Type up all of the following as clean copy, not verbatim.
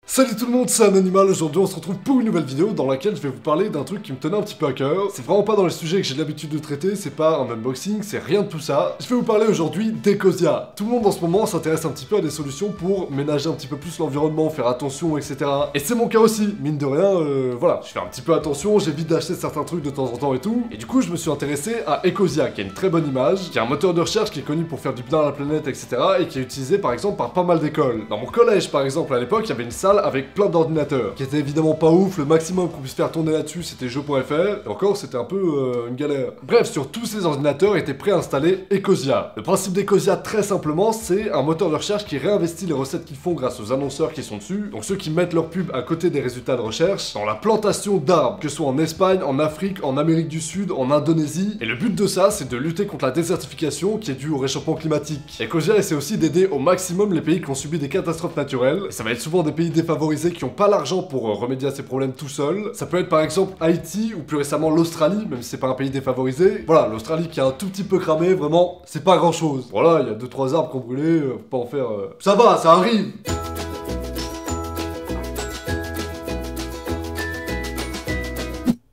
Salut tout le monde, c'est un animal. Aujourd'hui on se retrouve pour une nouvelle vidéo dans laquelle je vais vous parler d'un truc qui me tenait un petit peu à cœur. C'est vraiment pas dans les sujets que j'ai l'habitude de traiter, c'est pas un unboxing, c'est rien de tout ça. Je vais vous parler aujourd'hui d'Ecosia. Tout le monde en ce moment s'intéresse un petit peu à des solutions pour ménager un petit peu plus l'environnement, faire attention, etc. Et c'est mon cas aussi, mine de rien, voilà. Je fais un petit peu attention, j'évite d'acheter certains trucs de temps en temps et tout. Et du coup je me suis intéressé à Ecosia, qui a une très bonne image, qui est un moteur de recherche qui est connu pour faire du bien à la planète, etc. Et qui est utilisé par exemple par pas mal d'écoles. Dans mon collège par exemple à l'époque, il y avait une salle avec plein d'ordinateurs, qui était évidemment pas ouf, le maximum qu'on puisse faire tourner là-dessus c'était jeux.fr, et encore c'était un peu une galère. Bref, sur tous ces ordinateurs était préinstallé Ecosia. Le principe d'Ecosia très simplement, c'est un moteur de recherche qui réinvestit les recettes qu'ils font grâce aux annonceurs qui sont dessus, donc ceux qui mettent leur pub à côté des résultats de recherche, dans la plantation d'arbres, que ce soit en Espagne, en Afrique, en Amérique du Sud, en Indonésie, et le but de ça c'est de lutter contre la désertification qui est due au réchauffement climatique. Ecosia essaie aussi d'aider au maximum les pays qui ont subi des catastrophes naturelles, et ça va être souvent des pays défavorisés qui ont pas l'argent pour remédier à ces problèmes tout seuls. Ça peut être par exemple Haïti ou plus récemment l'Australie, même si c'est pas un pays défavorisé. Voilà, l'Australie qui a un tout petit peu cramé, vraiment, c'est pas grand chose. Voilà, il y a 2-3 arbres qui ont brûlé, faut pas en faire... Ça va, ça arrive.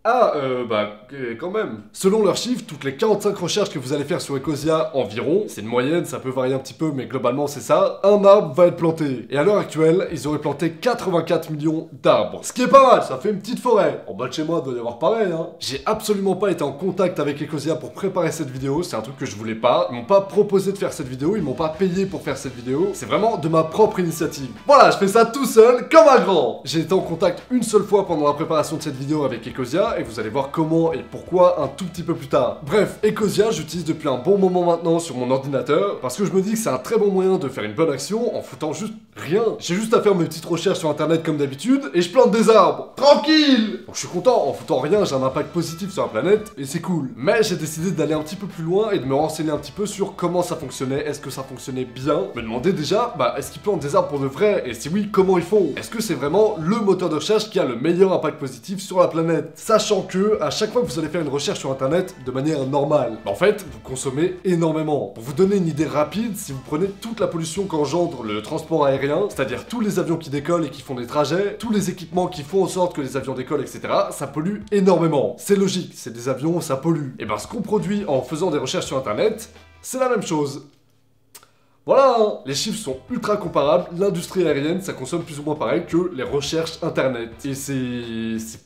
Ah, quand même. Selon leurs chiffres, toutes les 45 recherches que vous allez faire sur Ecosia environ, c'est une moyenne, ça peut varier un petit peu, mais globalement c'est ça, un arbre va être planté. Et à l'heure actuelle, ils auraient planté 84 millions d'arbres. Ce qui est pas mal, ça fait une petite forêt. En bas de chez moi, il doit y avoir pareil, hein. J'ai absolument pas été en contact avec Ecosia pour préparer cette vidéo, c'est un truc que je voulais pas. Ils m'ont pas proposé de faire cette vidéo, ils m'ont pas payé pour faire cette vidéo. C'est vraiment de ma propre initiative. Voilà, je fais ça tout seul, comme un grand. J'ai été en contact une seule fois pendant la préparation de cette vidéo avec Ecosia, et vous allez voir comment et pourquoi un tout petit peu plus tard. Bref, Ecosia, j'utilise depuis un bon moment maintenant sur mon ordinateur, parce que je me dis que c'est un très bon moyen de faire une bonne action en foutant juste rien. J'ai juste à faire mes petites recherches sur internet comme d'habitude, et je plante des arbres. Tranquille. Donc je suis content, en foutant rien, j'ai un impact positif sur la planète, et c'est cool. Mais j'ai décidé d'aller un petit peu plus loin et de me renseigner un petit peu sur comment ça fonctionnait, est-ce que ça fonctionnait bien. Me demander déjà, est-ce qu'ils plantent des arbres pour de vrai, et si oui, comment ils font. Est-ce que c'est vraiment le moteur de recherche qui a le meilleur impact positif sur la planète. Sachant que à chaque fois que vous allez faire une recherche sur internet de manière normale, en fait, vous consommez énormément. Pour vous donner une idée rapide, si vous prenez toute la pollution qu'engendre le transport aérien, c'est-à-dire tous les avions qui décollent et qui font des trajets, tous les équipements qui font en sorte que les avions décollent, etc., ça pollue énormément. C'est logique, c'est des avions, ça pollue. Et ce qu'on produit en faisant des recherches sur internet, c'est la même chose. Voilà, hein. Les chiffres sont ultra comparables, l'industrie aérienne, ça consomme plus ou moins pareil que les recherches internet. Et c'est...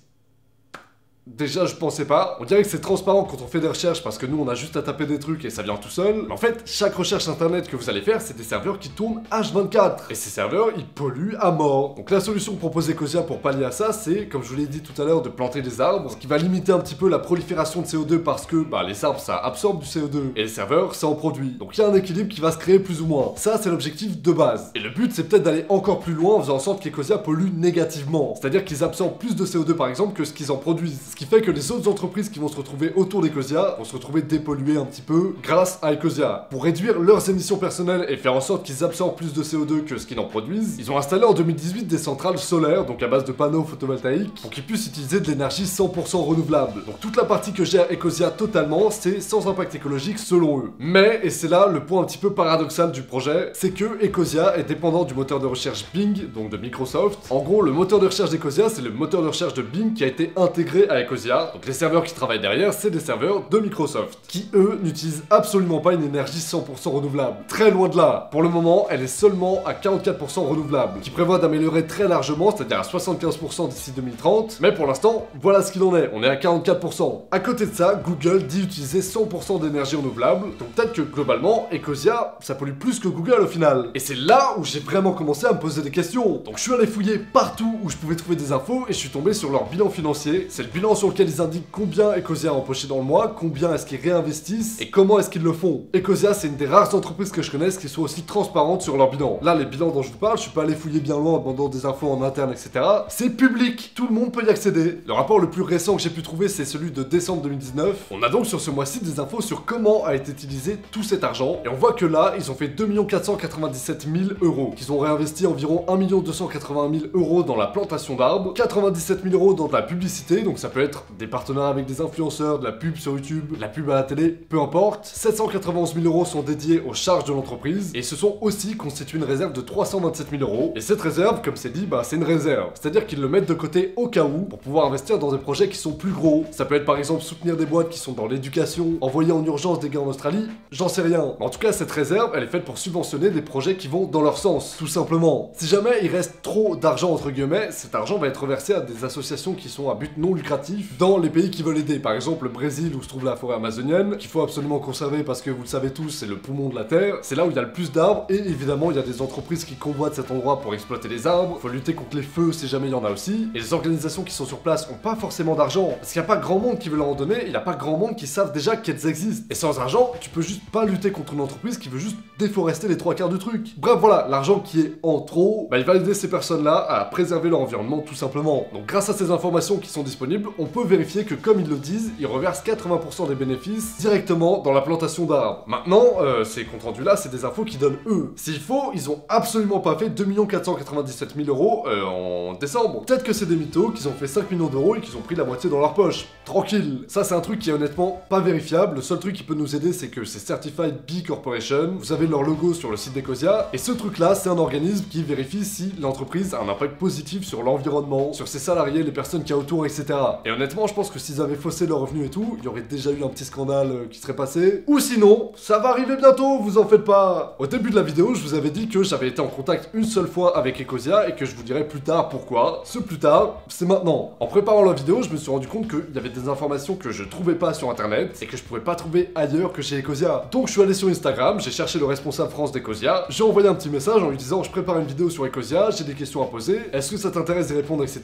Déjà, je pensais pas. On dirait que c'est transparent quand on fait des recherches parce que nous, on a juste à taper des trucs et ça vient tout seul. Mais en fait, chaque recherche internet que vous allez faire, c'est des serveurs qui tournent H24. Et ces serveurs, ils polluent à mort. Donc la solution que propose Ecosia pour pallier à ça, c'est, comme je vous l'ai dit tout à l'heure, de planter des arbres, ce qui va limiter un petit peu la prolifération de CO2 parce que, les arbres, ça absorbe du CO2. Et les serveurs, ça en produit. Donc il y a un équilibre qui va se créer plus ou moins. Ça, c'est l'objectif de base. Et le but, c'est peut-être d'aller encore plus loin en faisant en sorte qu'Ecosia pollue négativement. C'est-à-dire qu'ils absorbent plus de CO2 par exemple que ce qu'ils en produisent. Ce qui fait que les autres entreprises qui vont se retrouver autour d'Ecosia vont se retrouver dépolluées un petit peu grâce à Ecosia. Pour réduire leurs émissions personnelles et faire en sorte qu'ils absorbent plus de CO2 que ce qu'ils en produisent, ils ont installé en 2018 des centrales solaires, donc à base de panneaux photovoltaïques, pour qu'ils puissent utiliser de l'énergie 100% renouvelable. Donc toute la partie que gère Ecosia totalement, c'est sans impact écologique selon eux. Mais, et c'est là le point un petit peu paradoxal du projet, c'est que Ecosia est dépendant du moteur de recherche Bing, donc de Microsoft. En gros, le moteur de recherche d'Ecosia, c'est le moteur de recherche de Bing qui a été intégré à Ecosia. Donc les serveurs qui travaillent derrière, c'est des serveurs de Microsoft, qui eux n'utilisent absolument pas une énergie 100% renouvelable. Très loin de là. Pour le moment, elle est seulement à 44% renouvelable, qui prévoit d'améliorer très largement, c'est-à-dire à 75% d'ici 2030. Mais pour l'instant, voilà ce qu'il en est, on est à 44%. À côté de ça, Google dit utiliser 100% d'énergie renouvelable, donc peut-être que globalement, Ecosia, ça pollue plus que Google au final. Et c'est là où j'ai vraiment commencé à me poser des questions. Donc je suis allé fouiller partout où je pouvais trouver des infos et je suis tombé sur leur bilan financier. C'est le bilan sur lequel ils indiquent combien Ecosia a empoché dans le mois, combien est-ce qu'ils réinvestissent et comment est-ce qu'ils le font. Ecosia, c'est une des rares entreprises que je connaisse qui soit aussi transparente sur leur bilan. Là, les bilans dont je vous parle, je suis pas allé fouiller bien loin en demandant des infos en interne, etc. C'est public, tout le monde peut y accéder. Le rapport le plus récent que j'ai pu trouver, c'est celui de décembre 2019. On a donc sur ce mois-ci des infos sur comment a été utilisé tout cet argent. Et on voit que là, ils ont fait 2 497 000 euros. Qu'ils ont réinvesti environ 1 280 000 euros dans la plantation d'arbres, 97 000 euros dans de la publicité, donc ça peut peut être des partenariats avec des influenceurs, de la pub sur YouTube, de la pub à la télé, peu importe. 791 000 € sont dédiés aux charges de l'entreprise et se sont aussi constitués une réserve de 327 000 €. Et cette réserve, comme c'est dit, bah c'est une réserve. C'est-à-dire qu'ils le mettent de côté au cas où pour pouvoir investir dans des projets qui sont plus gros. Ça peut être par exemple soutenir des boîtes qui sont dans l'éducation, envoyer en urgence des gars en Australie, j'en sais rien. Mais en tout cas, cette réserve, elle est faite pour subventionner des projets qui vont dans leur sens, tout simplement. Si jamais il reste trop d'argent entre guillemets, cet argent va être reversé à des associations qui sont à but non lucratif dans les pays qui veulent aider. Par exemple, le Brésil où se trouve la forêt amazonienne, qu'il faut absolument conserver parce que vous le savez tous, c'est le poumon de la Terre. C'est là où il y a le plus d'arbres et évidemment, il y a des entreprises qui convoitent cet endroit pour exploiter les arbres. Faut lutter contre les feux si jamais il y en a aussi. Et les organisations qui sont sur place ont pas forcément d'argent parce qu'il n'y a pas grand monde qui veut leur en donner, il n'y a pas grand monde qui savent déjà qu'elles existent. Et sans argent, tu peux juste pas lutter contre une entreprise qui veut juste déforester les 3/4 du truc. Bref, voilà, l'argent qui est en trop, bah il va aider ces personnes-là à préserver leur environnement tout simplement. Donc grâce à ces informations qui sont disponibles, on peut vérifier que comme ils le disent, ils reversent 80% des bénéfices directement dans la plantation d'arbres. Maintenant, ces comptes rendus là, c'est des infos qu'ils donnent eux. S'il faut, ils ont absolument pas fait 2 497 000 € en décembre. Peut-être que c'est des mythos, qu'ils ont fait 5 millions d'euros et qu'ils ont pris la moitié dans leur poche. Tranquille. Ça c'est un truc qui est honnêtement pas vérifiable. Le seul truc qui peut nous aider, c'est que c'est Certified B Corporation. Vous avez leur logo sur le site d'Ecosia. Et ce truc là, c'est un organisme qui vérifie si l'entreprise a un impact positif sur l'environnement, sur ses salariés, les personnes qu'il y a autour, etc. Et honnêtement, je pense que s'ils avaient faussé leurs revenus et tout, il y aurait déjà eu un petit scandale qui serait passé. Ou sinon, ça va arriver bientôt, vous en faites pas. Au début de la vidéo, je vous avais dit que j'avais été en contact une seule fois avec Ecosia et que je vous dirai plus tard pourquoi. Ce plus tard, c'est maintenant. En préparant la vidéo, je me suis rendu compte qu'il y avait des informations que je trouvais pas sur internet et que je pourrais pas trouver ailleurs que chez Ecosia. Donc je suis allé sur Instagram, j'ai cherché le responsable France d'Ecosia, j'ai envoyé un petit message en lui disant je prépare une vidéo sur Ecosia, j'ai des questions à poser, est-ce que ça t'intéresse d'y répondre, etc.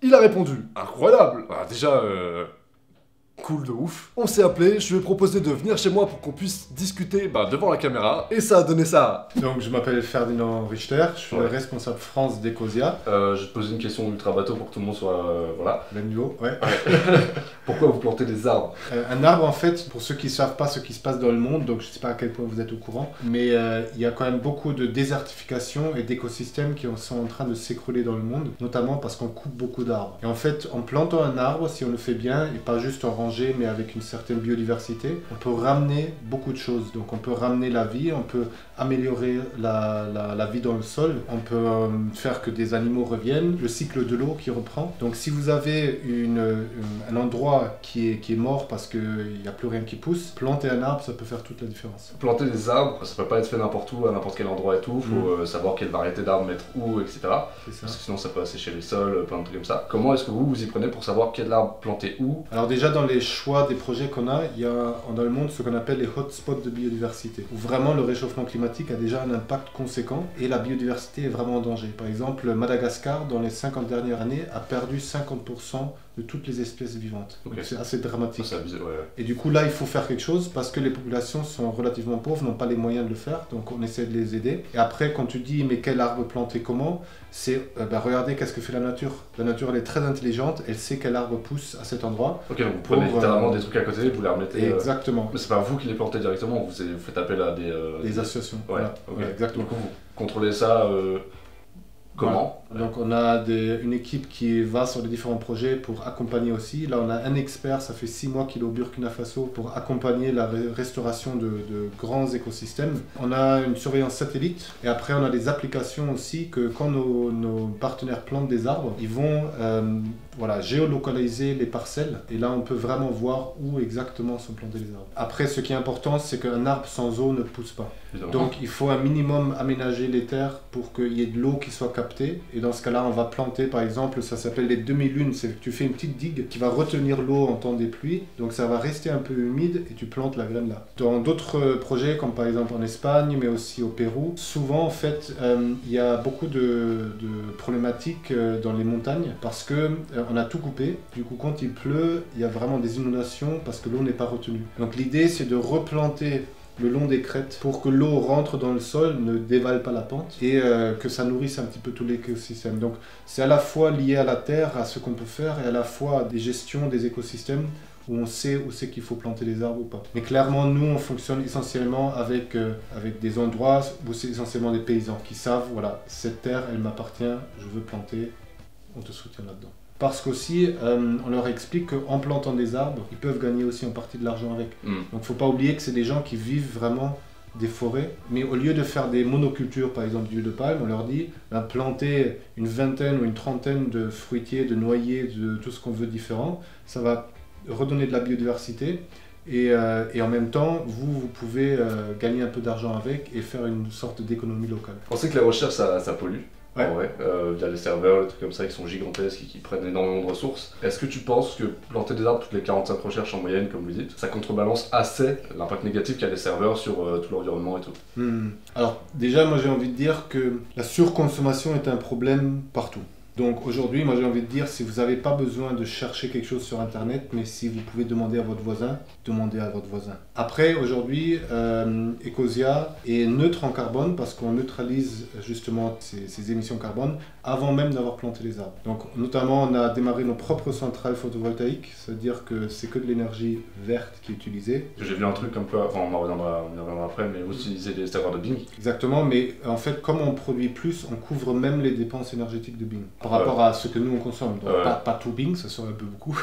Il a répondu. Incroyable. Bah, déjà, cool de ouf. On s'est appelé, je lui ai proposé de venir chez moi pour qu'on puisse discuter devant la caméra, et ça a donné ça. Donc je m'appelle Ferdinand Richter, je suis le responsable France d'Ecosia. Je vais te poser une question ultra bateau pour que tout le monde soit... voilà. Même niveau, ouais. Pourquoi vous plantez des arbres? Un arbre, en fait, pour ceux qui ne savent pas ce qui se passe dans le monde, donc je ne sais pas à quel point vous êtes au courant, mais il y a quand même beaucoup de désertification et d'écosystèmes qui sont en train de s'écrouler dans le monde, notamment parce qu'on coupe beaucoup d'arbres. Et en fait, en plantant un arbre, si on le fait bien, et pas juste en rangée, mais avec une certaine biodiversité, on peut ramener beaucoup de choses. Donc on peut ramener la vie, on peut améliorer la vie dans le sol, on peut faire que des animaux reviennent, le cycle de l'eau qui reprend. Donc si vous avez un endroit qui est mort parce qu'il n'y a plus rien qui pousse, planter un arbre, ça peut faire toute la différence. Planter des arbres, ça peut pas être fait n'importe où, à n'importe quel endroit et tout, faut savoir quelle variété d'arbres mettre où, etc. Parce que sinon ça peut assécher les sols, plein de trucs comme ça. Comment est-ce que vous y prenez pour savoir quel arbre planter où? Alors déjà dans les choix des projets qu'on a, il y a dans le monde ce qu'on appelle les hotspots de biodiversité, où vraiment le réchauffement climatique a déjà un impact conséquent et la biodiversité est vraiment en danger. Par exemple, Madagascar, dans les 50 dernières années, a perdu 50% de toutes les espèces vivantes. Okay. C'est assez dramatique. Ça, abusé, ouais. Et du coup, là, il faut faire quelque chose parce que les populations sont relativement pauvres, n'ont pas les moyens de le faire, donc on essaie de les aider. Et après, quand tu dis, mais quel arbre planter comment, c'est, regardez qu'est-ce que fait la nature. La nature, elle est très intelligente, elle sait quel arbre pousse à cet endroit. Ok, donc vous prenez littéralement des trucs à côté, vous les remettez... Exactement. Mais c'est pas vous qui les plantez directement, vous faites appel à des associations. Ouais, voilà. Okay. Ouais, exactement. Du coup, vous contrôlez ça... Comment? Donc on a une équipe qui va sur les différents projets pour accompagner aussi. Là on a un expert, ça fait 6 mois qu'il est au Burkina Faso pour accompagner la restauration de grands écosystèmes. On a une surveillance satellite et après on a des applications aussi que quand nos partenaires plantent des arbres, ils vont géolocaliser les parcelles et là on peut vraiment voir où exactement sont plantés les arbres. Après ce qui est important c'est qu'un arbre sans eau ne pousse pas. Donc il faut un minimum aménager les terres pour qu'il y ait de l'eau qui soit captée. Et dans ce cas-là, on va planter, par exemple, ça s'appelle les demi-lunes. C'est que tu fais une petite digue qui va retenir l'eau en temps des pluies. Donc ça va rester un peu humide et tu plantes la graine là. Dans d'autres projets, comme par exemple en Espagne, mais aussi au Pérou, souvent, en fait, il y a beaucoup de problématiques dans les montagnes parce que on a tout coupé. Du coup, quand il pleut, il y a vraiment des inondations parce que l'eau n'est pas retenue. Donc l'idée, c'est de replanter le long des crêtes pour que l'eau rentre dans le sol, ne dévale pas la pente et que ça nourrisse un petit peu tout l'écosystème. Donc c'est à la fois lié à la terre, à ce qu'on peut faire et à la fois à des gestions des écosystèmes où on sait où c'est qu'il faut planter les arbres ou pas. Mais clairement, nous, on fonctionne essentiellement avec des endroits où c'est essentiellement des paysans qui savent, voilà, cette terre, elle m'appartient, je veux planter, on te soutient là-dedans. Parce qu'aussi, on leur explique qu'en plantant des arbres, ils peuvent gagner aussi en partie de l'argent avec. Donc il ne faut pas oublier que c'est des gens qui vivent vraiment des forêts, mais au lieu de faire des monocultures, par exemple d'huile de palme, on leur dit planter une vingtaine ou une trentaine de fruitiers, de noyers, de tout ce qu'on veut différent, ça va redonner de la biodiversité et en même temps, vous pouvez gagner un peu d'argent avec et faire une sorte d'économie locale. On sait que la recherche, ça pollue. Ouais. Via les serveurs, les trucs comme ça qui sont gigantesques et qui prennent énormément de ressources. Est-ce que tu penses que planter des arbres toutes les 45 recherches en moyenne, comme vous dites, ça contrebalance assez l'impact négatif qu'a les serveurs sur tout l'environnement et tout? Alors déjà, moi j'ai envie de dire que la surconsommation est un problème partout. Donc aujourd'hui, moi j'ai envie de dire, si vous n'avez pas besoin de chercher quelque chose sur Internet, mais si vous pouvez demander à votre voisin, demandez à votre voisin. Après, aujourd'hui, Ecosia est neutre en carbone parce qu'on neutralise justement ces émissions carbone avant même d'avoir planté les arbres. Donc notamment, on a démarré nos propres centrales photovoltaïques, c'est-à-dire que c'est que de l'énergie verte qui est utilisée. J'ai vu un truc comme quoi, enfin on en reviendra après, mais utiliser les serveurs de Bing. Exactement, mais en fait, comme on produit plus, on couvre même les dépenses énergétiques de Bing. Par rapport à ce que nous on consomme. Donc pas tout Bing, ça serait un peu beaucoup.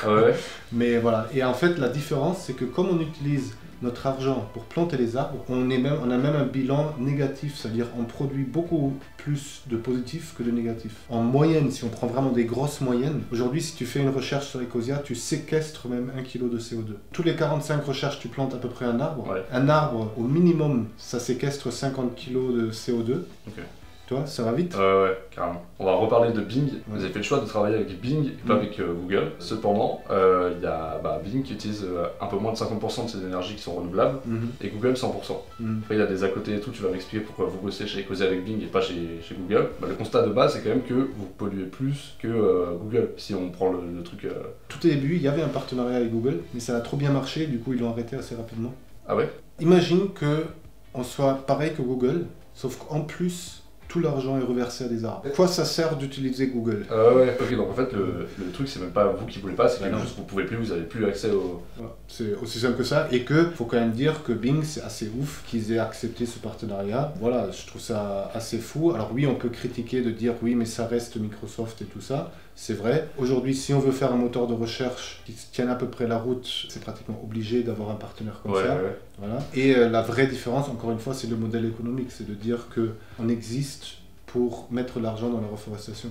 Mais voilà. Et en fait, la différence, c'est que comme on utilise notre argent pour planter les arbres, on a même un bilan négatif, c'est-à-dire on produit beaucoup plus de positifs que de négatifs. En moyenne, si on prend vraiment des grosses moyennes, aujourd'hui, si tu fais une recherche sur Ecosia, tu séquestres même 1 kg de CO2. Tous les 45 recherches, tu plantes à peu près un arbre. Un arbre, au minimum, ça séquestre 50 kg de CO2. Toi, ça va vite? Ouais, carrément. On va reparler de Bing. Vous avez fait le choix de travailler avec Bing et pas avec Google. Cependant, il y a Bing qui utilise un peu moins de 50% de ses énergies qui sont renouvelables et Google 100%. Après, il y a des à côté et tout. Tu vas m'expliquer pourquoi vous bossez chez Ecosia avec Bing et pas chez Google. Le constat de base, c'est quand même que vous polluez plus que Google, si on prend le truc. Tout au début, il y avait un partenariat avec Google, mais ça a trop bien marché, du coup, ils l'ont arrêté assez rapidement. Ah ouais? Imagine qu'on soit pareil que Google, sauf qu'en plus, tout l'argent est reversé à des arbres. Quoi ça sert d'utiliser Google? Ouais, ok, donc en fait le truc c'est même pas vous qui voulez pas, c'est que juste vous pouvez plus, vous avez plus accès au... Voilà. C'est aussi simple que ça, et que faut quand même dire que Bing c'est assez ouf qu'ils aient accepté ce partenariat. Voilà, je trouve ça assez fou. Alors oui, on peut critiquer de dire oui mais ça reste Microsoft et tout ça, c'est vrai. Aujourd'hui, si on veut faire un moteur de recherche qui tienne à peu près la route, c'est pratiquement obligé d'avoir un partenaire comme ça. Voilà. Et la vraie différence, encore une fois, c'est le modèle économique, c'est de dire qu'on existe pour mettre l'argent dans la reforestation.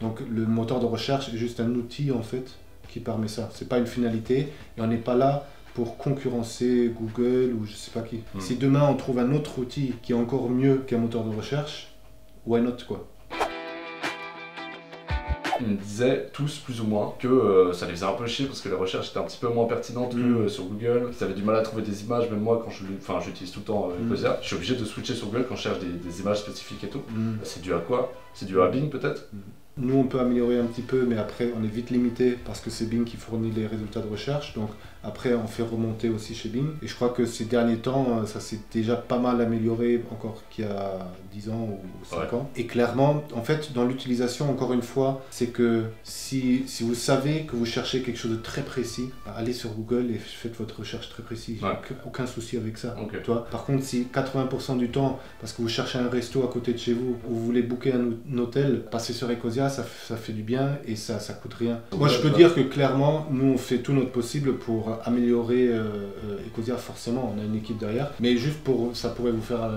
Donc le moteur de recherche est juste un outil en fait qui permet ça. C'est pas une finalité et on n'est pas là pour concurrencer Google ou je sais pas qui. Si demain on trouve un autre outil qui est encore mieux qu'un moteur de recherche, why not quoi. Ils me disaient tous plus ou moins que ça les faisait un peu chier parce que la recherche était un petit peu moins pertinente que sur Google. Ils avaient du mal à trouver des images, même moi quand j'utilise tout le temps Ecosia, je suis obligé de switcher sur Google quand je cherche des images spécifiques et tout. C'est dû à quoi? C'est dû à Bing peut-être? Nous on peut améliorer un petit peu mais après on est vite limité parce que c'est Bing qui fournit les résultats de recherche, donc après on fait remonter aussi chez Bing et je crois que ces derniers temps ça s'est déjà pas mal amélioré encore qu'il y a 10 ans ou 5 ans et clairement en fait dans l'utilisation encore une fois c'est que si vous savez que vous cherchez quelque chose de très précis, allez sur Google et faites votre recherche très précise, aucun souci avec ça. Toi, par contre si 80% du temps parce que vous cherchez un resto à côté de chez vous ou vous voulez booker un hôtel, passez sur Ecosia, ça fait du bien et ça coûte rien. Moi je peux dire que clairement nous on fait tout notre possible pour améliorer Ecosia, forcément on a une équipe derrière, mais juste pour ça pourrait vous faire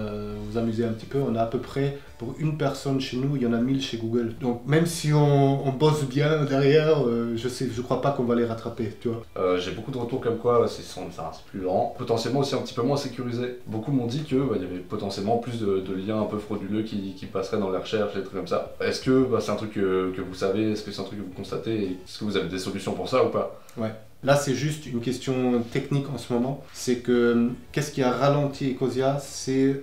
vous amuser un petit peu, on a à peu près pour une personne chez nous, il y en a 1000 chez Google. Donc même si on bosse bien derrière, je crois pas qu'on va les rattraper, tu vois. J'ai beaucoup de retours comme quoi c'est plus lent, potentiellement aussi un petit peu moins sécurisé. Beaucoup m'ont dit que il y avait potentiellement plus de liens un peu frauduleux qui passeraient dans les recherches, des trucs comme ça. Est-ce que c'est un truc que vous savez, est-ce que c'est un truc que vous constatez, est-ce que vous avez des solutions pour ça ou pas? Ouais. Là, c'est juste une question technique en ce moment. C'est que qu'est-ce qui a ralenti Ecosia?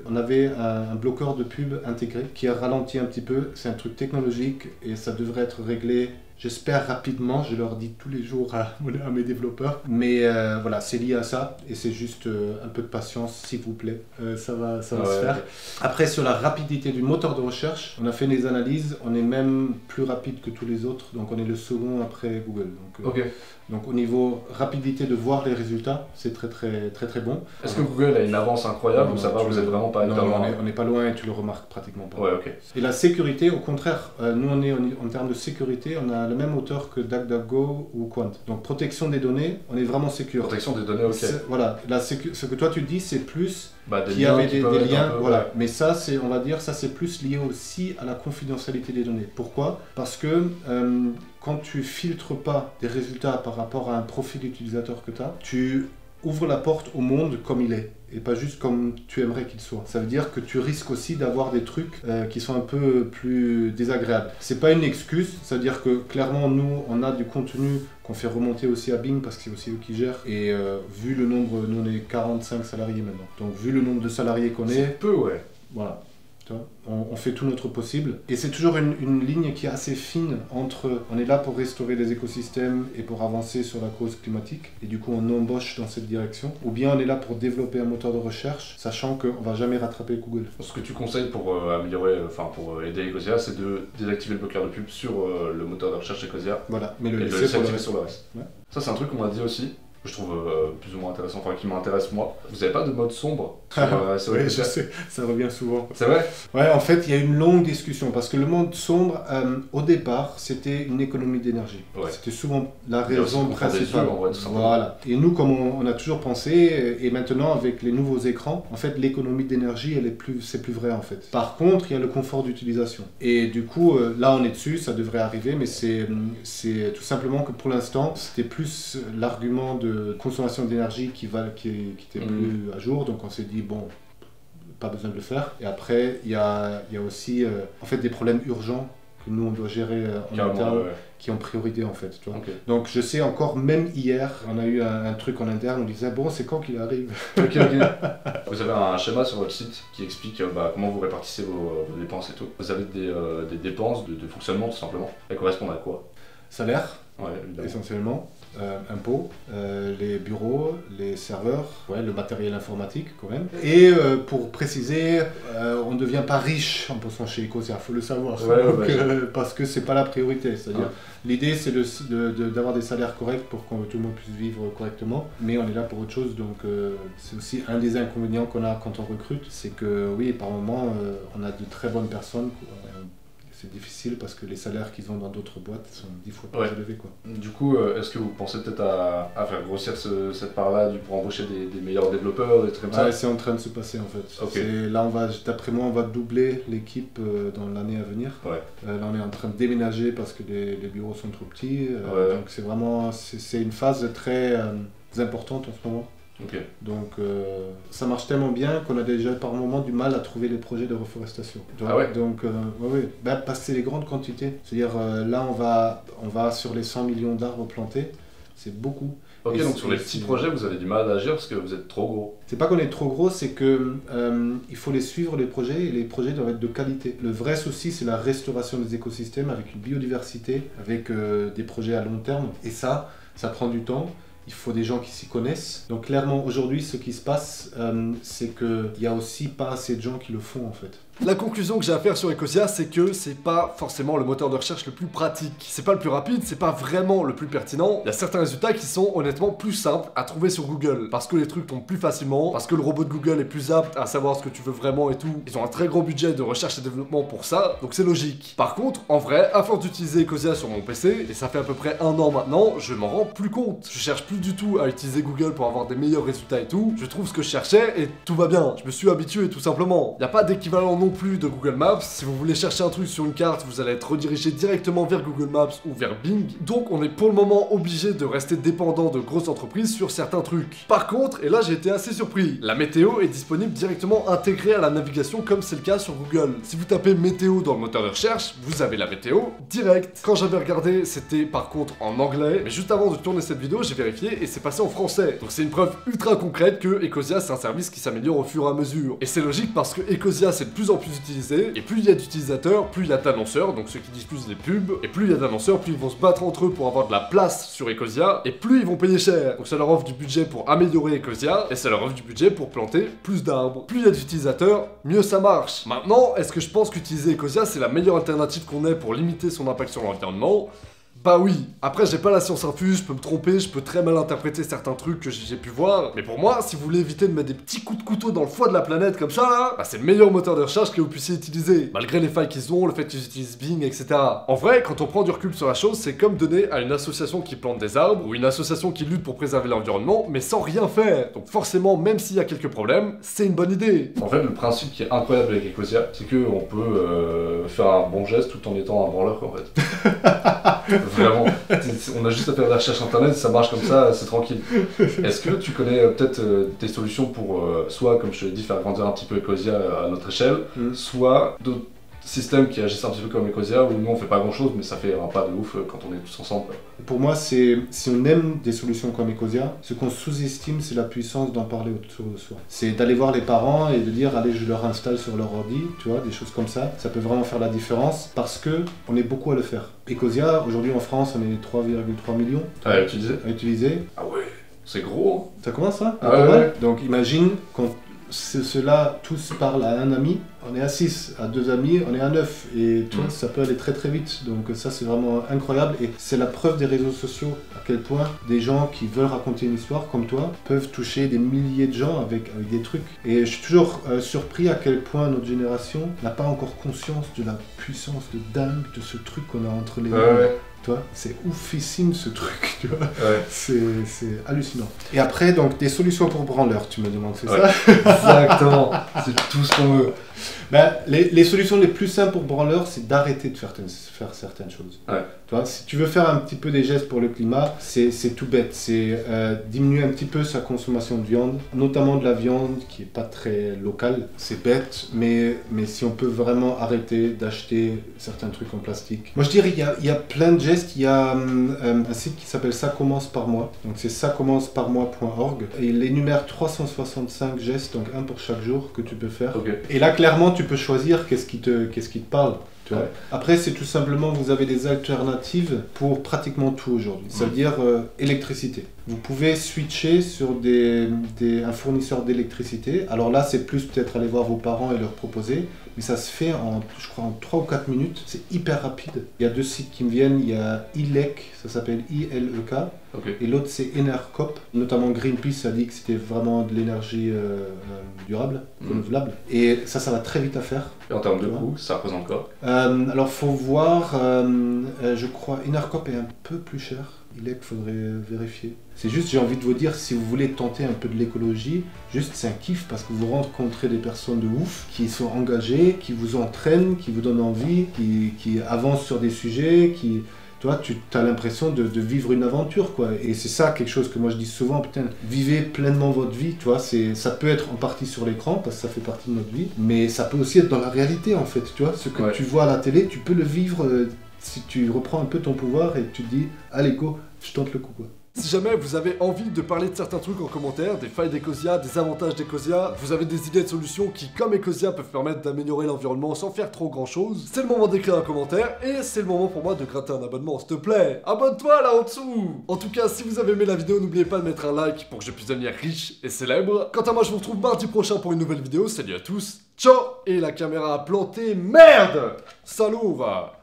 On avait un bloqueur de pub intégré qui a ralenti un petit peu. C'est un truc technologique et ça devrait être réglé. J'espère rapidement, je leur dis tous les jours à mes développeurs. Mais voilà, c'est lié à ça et c'est juste un peu de patience, s'il vous plaît. Ça va se faire. Okay. Après, sur la rapidité du moteur de recherche, on a fait des analyses. On est même plus rapide que tous les autres. Donc, on est le second après Google. Donc, donc au niveau niveau rapidité de voir les résultats, c'est très bon. Est-ce que Google a une avance incroyable ou ça va, vous êtes vraiment pas hyper loin? On n'est pas loin et tu le remarques pratiquement pas. Ouais, ok. Et la sécurité, au contraire, nous on est en termes de sécurité, on a le même auteur que DuckDuckGo ou Quant. Donc protection des données, on est vraiment sécure. Protection des données, ok. Voilà, ce que toi tu dis, c'est plus des qu'il y avait des liens, peu, voilà. Ouais. Mais ça, on va dire, ça c'est plus lié aussi à la confidentialité des données. Pourquoi? Parce que quand tu filtres pas des résultats par rapport à un profil utilisateur que tu as, tu ouvres la porte au monde comme il est et pas juste comme tu aimerais qu'il soit. Ça veut dire que tu risques aussi d'avoir des trucs qui sont un peu plus désagréables. C'est pas une excuse, ça veut dire que clairement nous on a du contenu qu'on fait remonter aussi à Bing parce que c'est aussi eux qui gèrent et vu le nombre, nous on est 45 salariés maintenant, donc vu le nombre de salariés qu'on est... C'est peu, ouais. Voilà. On fait tout notre possible et c'est toujours une ligne qui est assez fine entre on est là pour restaurer les écosystèmes et pour avancer sur la cause climatique et du coup on embauche dans cette direction, ou bien on est là pour développer un moteur de recherche sachant qu'on va jamais rattraper Google. Ce que tu conseilles pour améliorer, pour aider Ecosia, c'est de désactiver le bloqueur de pub sur le moteur de recherche Ecosia. Voilà, mais et le de laisser laisser pour le sur le reste. Ouais. Ça c'est un truc qu'on m'a dit aussi, que je trouve plus ou moins intéressant, enfin qui m'intéresse moi. Vous avez pas de mode sombre sur Oui, Ecosia? je sais, ça revient souvent. C'est vrai? Ouais, en fait, il y a une longue discussion parce que le monde sombre, au départ, c'était une économie d'énergie. Ouais. C'était souvent la Il y a aussi raison le confort des principale. yeux, en vrai, tout simplement. Voilà. Et nous, comme on a toujours pensé, et maintenant avec les nouveaux écrans, en fait, l'économie d'énergie, c'est plus vrai en fait. Par contre, il y a le confort d'utilisation. Et du coup, là, on est dessus, ça devrait arriver, mais c'est tout simplement que pour l'instant, c'était plus l'argument de consommation d'énergie qui était plus à jour. Donc, on s'est dit bon. Pas besoin de le faire. Et après, il y a aussi en fait des problèmes urgents que nous on doit gérer en interne, qui ont priorité en fait. Tu vois. Okay. Donc je sais encore, même hier, on a eu un truc en interne, on disait bon, c'est quand qu'il arrive. Ok. Vous avez un schéma sur votre site qui explique comment vous répartissez vos dépenses et tout. Vous avez des dépenses de fonctionnement tout simplement. Elles correspondent à quoi? Salaire, évidemment. essentiellement. Impôts, les bureaux, les serveurs, le matériel informatique quand même. Et pour préciser, on ne devient pas riche en bossant chez Ecosia, il faut le savoir. Parce que c'est pas la priorité. C'est-à-dire, l'idée c'est d'avoir des salaires corrects pour que tout le monde puisse vivre correctement. Mais on est là pour autre chose, donc c'est aussi un des inconvénients qu'on a quand on recrute. C'est que oui, par moment, on a de très bonnes personnes. C'est difficile parce que les salaires qu'ils ont dans d'autres boîtes sont 10 fois plus élevés. Quoi. Du coup, est-ce que vous pensez peut-être à faire grossir cette part-là pour embaucher des meilleurs développeurs, des trucs comme ça? C'est en train de se passer en fait. Okay. Là, d'après moi, on va doubler l'équipe dans l'année à venir. Là, on est en train de déménager parce que les bureaux sont trop petits. Donc c'est vraiment une phase très importante en ce moment. Okay. Donc ça marche tellement bien qu'on a déjà par moment du mal à trouver les projets de reforestation. Donc parce que c'est les grandes quantités. C'est-à-dire là on va sur les 100 millions d'arbres plantés, c'est beaucoup. Ok, donc sur les petits projets vous avez du mal à agir parce que vous êtes trop gros. C'est pas qu'on est trop gros, c'est que il faut les suivre les projets et les projets doivent être de qualité. Le vrai souci c'est la restauration des écosystèmes avec une biodiversité, avec des projets à long terme. Et ça prend du temps. Il faut des gens qui s'y connaissent. Donc clairement, aujourd'hui, ce qui se passe, c'est qu'il n'y a aussi pas assez de gens qui le font en fait. La conclusion que j'ai à faire sur Ecosia, c'est que c'est pas forcément le moteur de recherche le plus pratique. C'est pas le plus rapide, c'est pas vraiment le plus pertinent. Il y a certains résultats qui sont honnêtement plus simples à trouver sur Google. Parce que les trucs tombent plus facilement, parce que le robot de Google est plus apte à savoir ce que tu veux vraiment et tout. Ils ont un très gros budget de recherche et développement pour ça, donc c'est logique. Par contre, en vrai, à force d'utiliser Ecosia sur mon PC, et ça fait à peu près 1 an maintenant, je m'en rends plus compte. Je cherche plus du tout à utiliser Google pour avoir des meilleurs résultats et tout. Je trouve ce que je cherchais et tout va bien. Je me suis habitué tout simplement. Il n'y a pas d'équivalent non plus de Google Maps. Si vous voulez chercher un truc sur une carte, vous allez être redirigé directement vers Google Maps ou vers Bing. Donc on est pour le moment obligé de rester dépendant de grosses entreprises sur certains trucs. Par contre, et là j'ai été assez surpris, la météo est disponible directement intégrée à la navigation comme c'est le cas sur Google. Si vous tapez météo dans le moteur de recherche, vous avez la météo direct. Quand j'avais regardé, c'était par contre en anglais, mais juste avant de tourner cette vidéo, j'ai vérifié et c'est passé en français. Donc c'est une preuve ultra concrète que Ecosia c'est un service qui s'améliore au fur et à mesure. Et c'est logique parce que Ecosia c'est de plus en plus utilisé, et plus il y a d'utilisateurs, plus il y a d'annonceurs, donc ceux qui diffusent les pubs, et plus il y a d'annonceurs, plus ils vont se battre entre eux pour avoir de la place sur Ecosia, et plus ils vont payer cher. Donc ça leur offre du budget pour améliorer Ecosia, et ça leur offre du budget pour planter plus d'arbres. Plus il y a d'utilisateurs, mieux ça marche. Maintenant, est-ce que je pense qu'utiliser Ecosia c'est la meilleure alternative qu'on ait pour limiter son impact sur l'environnement ? Bah oui, après j'ai pas la science infuse, je peux me tromper, je peux très mal interpréter certains trucs que j'ai pu voir, mais pour moi, si vous voulez éviter de mettre des petits coups de couteau dans le foie de la planète comme ça là, bah c'est le meilleur moteur de recherche que vous puissiez utiliser, malgré les failles qu'ils ont, le fait qu'ils utilisent Bing, etc. En vrai, quand on prend du recul sur la chose, c'est comme donner à une association qui plante des arbres, ou une association qui lutte pour préserver l'environnement, mais sans rien faire. Donc forcément, même s'il y a quelques problèmes, c'est une bonne idée. En fait, le principe qui est incroyable avec Ecosia, c'est qu'on peut faire un bon geste tout en étant un branleur en fait. Vraiment. On a juste à faire de la recherche internet, ça marche comme ça, c'est tranquille. Est-ce que tu connais peut-être des solutions pour soit, comme je te l'ai dit, faire grandir un petit peu Ecosia à notre échelle, soit d'autres systèmes qui agissent un petit peu comme Ecosia, où nous on fait pas grand chose, mais ça fait un pas de ouf quand on est tous ensemble. Pour moi, si on aime des solutions comme Ecosia, ce qu'on sous-estime, c'est la puissance d'en parler autour de soi. C'est d'aller voir les parents et de dire, allez, je leur installe sur leur ordi, tu vois, des choses comme ça. Ça peut vraiment faire la différence parce que on est beaucoup à le faire. Ecosia, aujourd'hui en France, on est 3,3 millions à utiliser. Ah ouais, c'est gros. Ça commence ça? Ah ouais. Donc imagine quand ceux-là tous parlent à un ami, on est à 6, à 2 amis, on est à 9, et toi, ça peut aller très très vite, donc ça c'est vraiment incroyable, et c'est la preuve des réseaux sociaux, à quel point des gens qui veulent raconter une histoire comme toi, peuvent toucher des milliers de gens avec des trucs, et je suis toujours surpris à quel point notre génération n'a pas encore conscience de la puissance de dingue de ce truc qu'on a entre les mains. Tu vois, c'est oufissime ce truc, tu vois. C'est hallucinant. Et après, donc, des solutions pour branleur, tu me demandes, c'est ça? Exactement, c'est tout ce qu'on veut. Ben, les solutions les plus simples pour branleur, c'est d'arrêter de faire certaines choses. Tu vois, si tu veux faire un petit peu des gestes pour le climat, c'est tout bête. C'est diminuer un petit peu sa consommation de viande, notamment de la viande qui n'est pas très locale. C'est bête, mais si on peut vraiment arrêter d'acheter certains trucs en plastique. Moi je dirais il y a plein de gestes. Il y a un site qui s'appelle Ça commence par moi. Donc c'est çacommenceparmoi.org. Et il énumère 365 gestes, donc un pour chaque jour que tu peux faire. Et là clairement tu peux choisir qu'est-ce qui te parle. Après, c'est tout simplement, vous avez des alternatives pour pratiquement tout aujourd'hui. Ça veut dire électricité. Vous pouvez switcher sur un fournisseur d'électricité. Alors là, c'est plus peut-être aller voir vos parents et leur proposer. Mais ça se fait je crois, en 3 ou 4 minutes. C'est hyper rapide. Il y a 2 sites qui me viennent. Il y a ILEC, ça s'appelle ILEK. Et l'autre, c'est Enercop. Notamment Greenpeace a dit que c'était vraiment de l'énergie durable, renouvelable. Et ça va très vite à faire. Et en termes de coût, ça représente quoi? Alors, faut voir. Je crois Enercop est un peu plus cher. ILEC, faudrait vérifier. C'est juste, j'ai envie de vous dire, si vous voulez tenter un peu de l'écologie, juste c'est un kiff parce que vous rencontrez des personnes de ouf qui sont engagées, qui vous entraînent, qui vous donnent envie, qui avancent sur des sujets, toi, tu as l'impression de vivre une aventure, quoi. Et c'est ça, quelque chose que moi je dis souvent, putain, vivez pleinement votre vie, tu vois. Ça peut être en partie sur l'écran, parce que ça fait partie de notre vie, mais ça peut aussi être dans la réalité, en fait, tu vois. Ce que tu vois à la télé, tu peux le vivre si tu reprends un peu ton pouvoir et tu te dis, allez go, je tente le coup, quoi. Si jamais vous avez envie de parler de certains trucs en commentaire, des failles d'Ecosia, des avantages d'Ecosia, vous avez des idées de solutions qui, comme Ecosia, peuvent permettre d'améliorer l'environnement sans faire trop grand chose, c'est le moment d'écrire un commentaire et c'est le moment pour moi de gratter un abonnement, s'il te plaît. Abonne-toi là en dessous. En tout cas, si vous avez aimé la vidéo, n'oubliez pas de mettre un like pour que je puisse devenir riche et célèbre. Quant à moi, je vous retrouve mardi prochain pour une nouvelle vidéo. Salut à tous, ciao. Et la caméra a planté, merde. Salut, va.